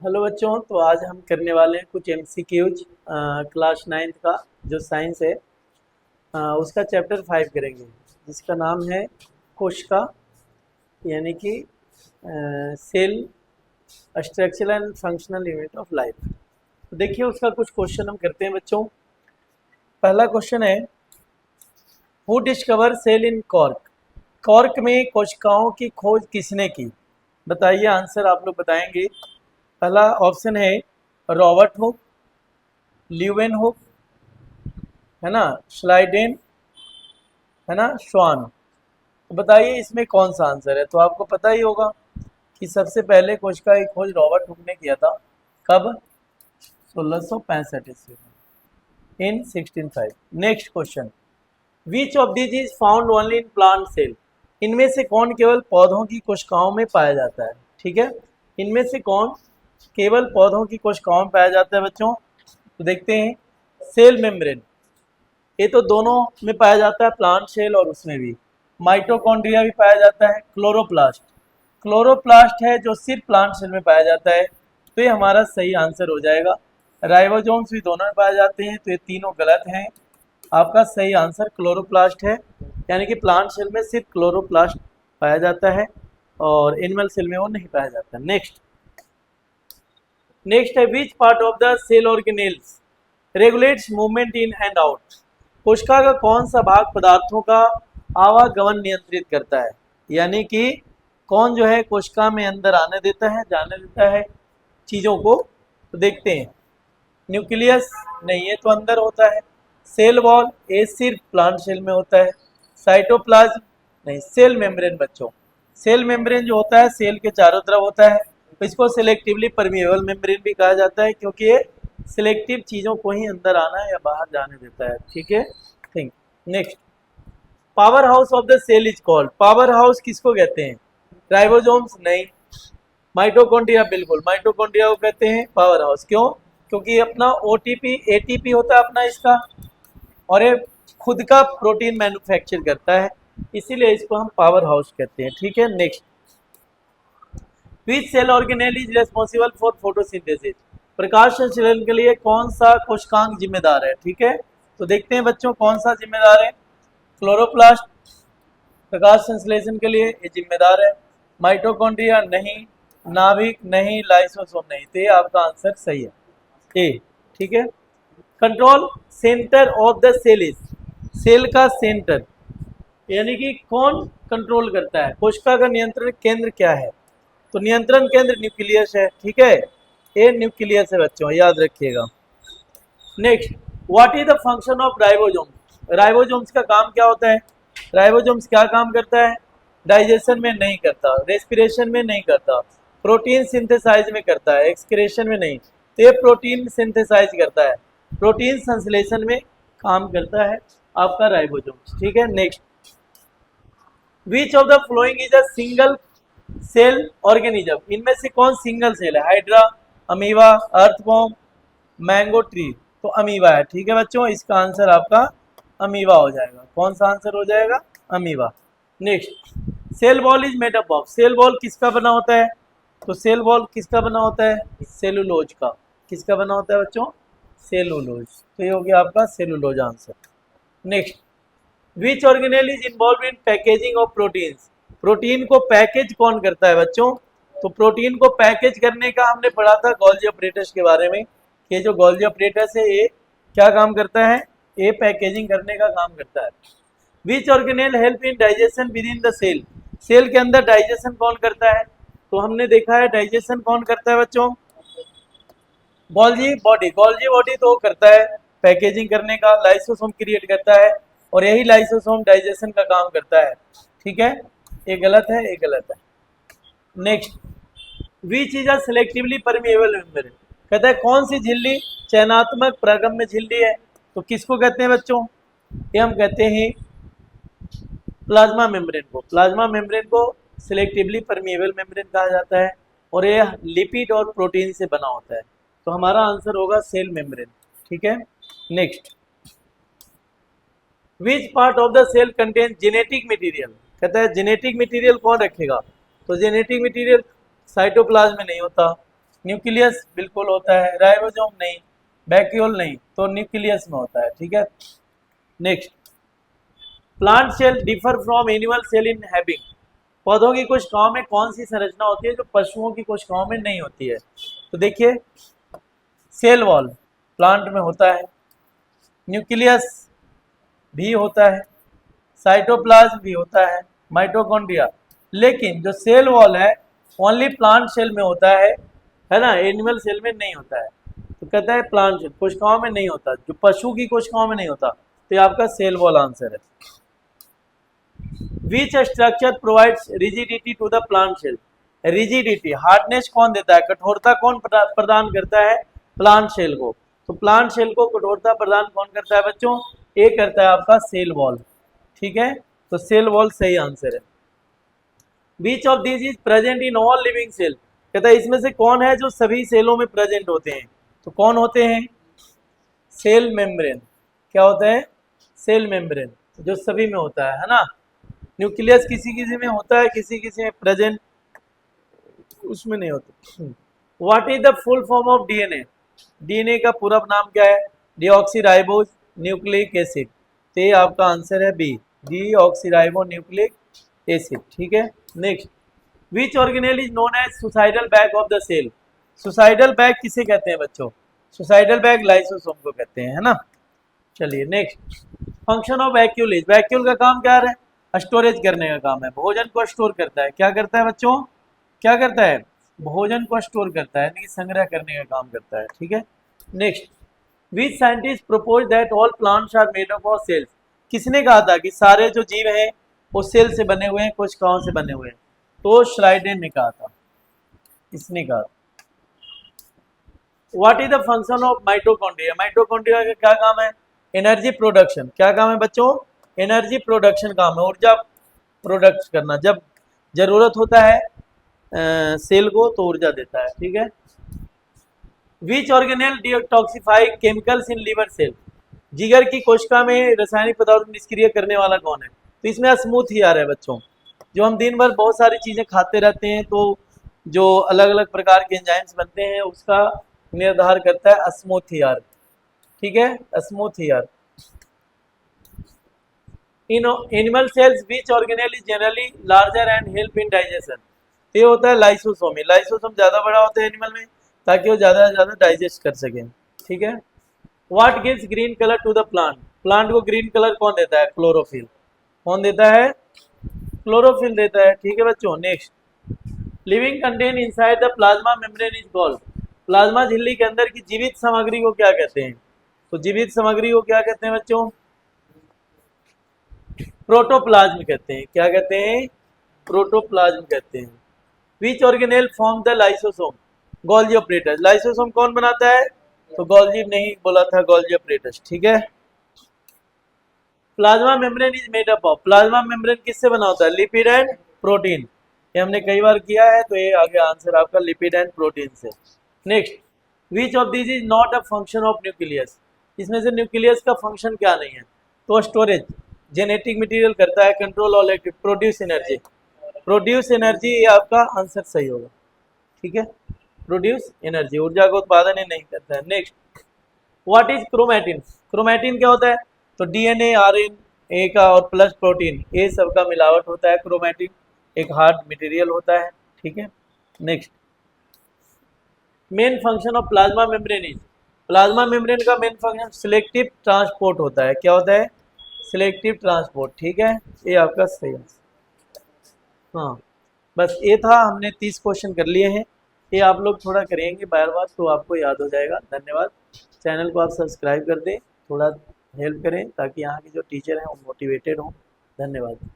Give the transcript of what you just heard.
Hello बच्चों, तो आज हम करने वाले हैं कुछ एमसीक्यूज क्लास 9th का जो साइंस है उसका चैप्टर 5 करेंगे, जिसका नाम है कोशिका, यानी कि cell structural and functional unit of life. तो देखिए उसका कुछ क्वेश्चन हम करते हैं बच्चों। पहला क्वेश्चन है, who discover cell in cork? Cork में कोशिकाओं की खोज किसने की? बताइए, आंसर आप लोग बताएंगे। पहला ऑप्शन है रॉबर्ट हुक, ल्यूवेन हुक, है ना, स्लाइडेन, है ना, श्वान। तो बताइए इसमें कौन सा आंसर है। तो आपको पता ही होगा कि सबसे पहले कोशिका की खोज रॉबर्ट हुक ने किया था। कब? 1665 ईस्वी में, in 1605। Next question, which of these is found only in plant cell? इनमें से कौन केवल पौधों की कोशिकाओं में पाया जाता है? ठीक है, इनमें से कौन केवल पौधों की कोशिकाओं में पाया जाता है बच्चों? तो देखते हैं, सेल मेम्ब्रेन, ये तो दोनों में पाया जाता है, प्लांट सेल और उसमें भी। माइटोकॉन्ड्रिया भी पाया जाता है। क्लोरोप्लास्ट, क्लोरोप्लास्ट है जो सिर्फ प्लांट सेल में पाया जाता है, तो ये हमारा सही आंसर हो जाएगा। राइबोसोम्स भी दोनों में पाए जाते हैं, तो ये तीनों गलत हैं। आपका सही आंसर क्लोरोप्लास्ट है, यानी कि प्लांट सेल में सिर्फ क्लोरोप्लास्ट पाया जाता है और एनिमल सेल में वो नहीं पाया जाता। नेक्स्ट है, which part of the cell organelles regulates movement in and out? कोशिका का कौन सा भाग पदार्थों का आवागमन नियंत्रित करता है? यानी कि कौन जो है कोशिका में अंदर आने देता है, जाने देता है चीज़ों को? तो देखते हैं, न्यूक्लियस नहीं, है तो अंदर होता है। सेल वॉल, ये सिर्फ प्लांट सेल में होता है। साइटोप्लाज्म नहीं। सेल मेम्ब्रेन बच्चों, सेल मेम्ब्रेन जो होता है सेल के चारों तरफ होता है, तो इसको सिलेक्टिवली परमिएबल मेम्ब्रेन भी कहा जाता है, क्योंकि ये सिलेक्टिव चीज़ों को ही अंदर आना या बाहर जाने देता है। ठीक है, think. Next, power house of the cell is called? Power house किसको कहते हैं? राइबोसोम्स नहीं। माइटोकॉन्ड्रिया, बिल्कुल, माइटोकॉन्ड्रिया को कहते हैं पावर हाउस। क्यों? क्योंकि अपना ओटीपी एटीपी होता है अपना इसका, और ये खुद का प्रोटीन मैन्युफैक्चर करता है, इसीलिए इसको हम पावर हाउस कहते हैं। ठीक है, next, which cell organelle is responsible for photosynthesis? प्रकाश संश्लेषण के लिए कौन सा कोशिकांग जिम्मेदार है? ठीक है, तो देखते हैं बच्चों कौन सा जिम्मेदार है। क्लोरोप्लास्ट प्रकाश संश्लेषण के लिए ये जिम्मेदार है। माइटोकॉन्ड्रिया नहीं, नाभिक नहीं, लाइसोसोम नहीं, तो ये आपका आंसर सही है, ए। ठीक है, control centre of the cell is? Cell का सेंटर यानी कि कौन कंट्रोल करता है? कोशिका का नियंत्रण केंद्र क्या है? तो नियंत्रण केंद्र न्यूक्लियस है। ठीक है, ये न्यूक्लियस है बच्चों, याद रखिएगा। Next, what is the function of ribosomes? Ribosomes का काम क्या होता है? राइबोसोम्स क्या काम करता है? डाइजेशन में नहीं करता, रेस्पिरेशन में नहीं करता, प्रोटीन सिंथेसाइज में करता है, एक्सक्रेशन में नहीं। तो ये प्रोटीन सिंथेसाइज करता है, प्रोटीन संश्लेषण में काम करता है आपका राइबोसोम्स। ठीक है, next, which of the following is a single cell organism? इनमें से कौन सिंगल सेल है? Hydra, amoeba, earthworm, mango tree. तो अमीबा है। ठीक है बच्चों, इसका आंसर आपका अमीबा हो जाएगा। कौन सा आंसर हो जाएगा? Amoeba. Next, cell wall is made up of? Cell wall किसका बना होता है? तो सेल वॉल किसका बना होता है? सेलुलोज का। किसका बना होता है बच्चों? सेलुलोज। तो ये हो गया आपका cellulose answer. Next, which organelle is involve in packaging of proteins? Protein को पैकेज कौन करता है बच्चों? तो प्रोटीन को पैकेज करने का हमने पढ़ा था गोल्गी ऑपरेटस के बारे में, कि जो गोल्गी ऑपरेटस है ये क्या काम करता है? ये पैकेजिंग करने का काम करता है। Which organelle help in digestion within the cell? Cell के अंदर डाइजेशन कौन करता है? तो हमने देखा है डाइजेशन कौन करता है बच्चों? Golgi body. गोल्गी बॉडी तो करता है पैकेजिंग करने का, लाइसोसोम क्रिएट करता है, और यही लाइसोसोम डाइजेशन का काम करता है। ठीक है, ये गलत है, ये गलत है। Next, which is a selectively permeable membrane? कहता है कौन सी झिल्ली चयनात्मक प्रागम्य झिल्ली है? तो किसको कहते हैं बच्चों? ये हम कहते हैं प्लाज्मा मेम्ब्रेन को। प्लाज्मा मेम्ब्रेन को सिलेक्टिवली परमिएबल मेम्ब्रेन कहा जाता है, और ये लिपिड और प्रोटीन से बना होता है। तो हमारा आंसर होगा सेल मेम्ब्रेन। ठीक है, next, which part of the cell contain genetic material? कहता है जेनेटिक मटेरियल कौन रखेगा? तो जेनेटिक मटेरियल साइटोप्लाज्म में नहीं होता, न्यूक्लियस बिल्कुल होता है, राइबोसोम नहीं, वैक्यूल नहीं, तो न्यूक्लियस में होता है, ठीक है। Next, plant cell differ from animal cell in having, पौधों की कोशिकाओं में कौन सी संरचना होती है जो पशुओं की कोशिकाओं में नहीं होती है? तो देखिए, सेल वॉल प्लांट में होता है, न्यूक्लियस भी होता है, साइटोप्लाज्म भी होता है, माइटोकॉन्ड्रिया, लेकिन जो सेल वॉल है ओनली प्लांट सेल में होता है ना, एनिमल सेल में नहीं होता है। तो कहता है प्लांट सेल कोशिकाओं में नहीं होता, जो पशु की कोशिकाओं में नहीं होता, तो ये आपका सेल वॉल आंसर है। Which structure provides rigidity to the plant cell, rigidity hardness कौन देता है, कठोरता कौन प्रदान करता है प्लांट सेल को? तो प्लांट सेल को कठोरता प्रदान कौन करता है बच्चों? ये करता है आपका सेल वॉल, ठीक है, तो सेल वॉल सही आंसर है। Which of this is present in all living cell, कहता है इसमें से कौन है जो सभी सेलों में प्रेजेंट होते हैं? तो कौन होते हैं? सेल मेम्ब्रेन, क्या होता है? सेल मेम्ब्रेन, जो सभी में होता है ना। न्यूक्लियस किसी किसी में होता है, किसी किसी में प्रेजेंट उसमें नहीं होता। What is the full form of DNA, DNA का पूरा नाम क्या है? डीऑक्सीराइबोज न्यूक्लिक एसिड, तो ये आपका आंसर है बी, डीऑक्सीराइबो न्यूक्लिक एसिड, ठीक है। Next, which organelle is known as suicidal bag of the cell, suicidal bag किसे कहते हैं बच्चों? सुसाइडल बैग लाइसोसोम को कहते हैं, है ना। चलिए next, function of vacuole is, vacuole का काम क्या है? स्टोरेज करने का काम है, भोजन को स्टोर करता है, क्या करता है बच्चों? क्या करता है? भोजन को स्टोर करता है, यानी संग्रह करने का काम करता है, ठीक है। Next, which scientist propose that all plants are made up of cells, किसने कहा था कि सारे जो जीव हैं वो सेल से बने हुए हैं, कोशिकाओं से बने हुए हैं? तो श्लाइडेन ने कहा था, इसने कहा। What is the function of mitochondria, mitochondria का क्या काम है? एनर्जी प्रोडक्शन, क्या काम है बच्चों? एनर्जी प्रोडक्शन काम है, ऊर्जा प्रोडक्ट करना, जब जरूरत होता है सेल को तो ऊर्जा देता है, ठीक है। Which organelle detoxify chemicals in liver cell, जिगर की कोशिका में रासायनिक पदार्थ निष्क्रिय करने वाला कौन है? तो इसमें स्मूथ ही आ रहा है बच्चों, जो हम दिन भर बहुत सारी चीजें खाते रहते हैं तो जो अलग अलग प्रकार के एंजाइम्स बनते हैं उसका निर्धार करता है अस्मोथियार, ठीक है, अस्मोथियार। In animal cells which organelle is generally larger and help in digestion, ये होता है लाइसोसोम, लाइसोसोम ज्यादा बड़ा होता है एनिमल में ताकि वो ज्यादा से ज्यादा डाइजेस्ट कर सके, ठीक है। What gives green colour to the plant, plant को ग्रीन कलर कौन देता है? क्लोरोफिल, कौन देता है? क्लोरोफिल देता है, ठीक है बच्चों। Next, living contain inside the plasma membrane is called, plasma झिल्ली के अंदर की जीवित सामग्री को क्या कहते हैं? तो जीवित सामग्री को क्या कहते हैं बच्चों? प्रोटोप्लाज्म कहते हैं, क्या कहते हैं? प्रोटोप्लाज्म कहते हैं। विच organelle form the lysosome, Golgi apparatus, lysosome कौन बनाता है? तो गोल्जी नहीं बोला था, गोल्जी ऑपरेटस, ठीक है। Plasma membrane is made up of, plasma membrane किससे बना होता है? लिपिड एंड प्रोटीन, ये हमने कई बार किया है, तो ये आगे आंसर आपका लिपिड एंड प्रोटीन से। Next, which of this is not a function of nucleus, इसमें से न्यूक्लियस का फंक्शन क्या नहीं है? तो स्टोरेज, जेनेटिक मटेरियल करता है, control all active, produce energy, produce energy, ये आपका आंसर सही होगा, ठीक है। प्रोड्यूस एनर्जी, ऊर्जा का उत्पादन ही नहीं करता है। Next, what is chromatin, chromatin क्या होता है? तो डीएनए आरएनए का और प्लस प्रोटीन, ये सब का मिलावट होता है क्रोमैटिन, एक हार्ड मटेरियल होता है, ठीक है। Next, main function of plasma membrane is, plasma membrane का मेन फंक्शन सिलेक्टिव ट्रांसपोर्ट होता है, क्या होता है? सिलेक्टिव ट्रांसपोर्ट, ठीक है, ये आपका सही है। हाँ, बस ये था, हमने 30 क्वेश्चन कर लिए हैं, ये आप लोग थोड़ा करेंगे बार बार तो आपको याद हो जाएगा। धन्यवाद। चैनल को आप सब्सक्राइब कर दें, थोड़ा हेल्प करें ताकि यहाँ के जो टीचर हैं वो मोटिवेटेड हों। धन्यवाद।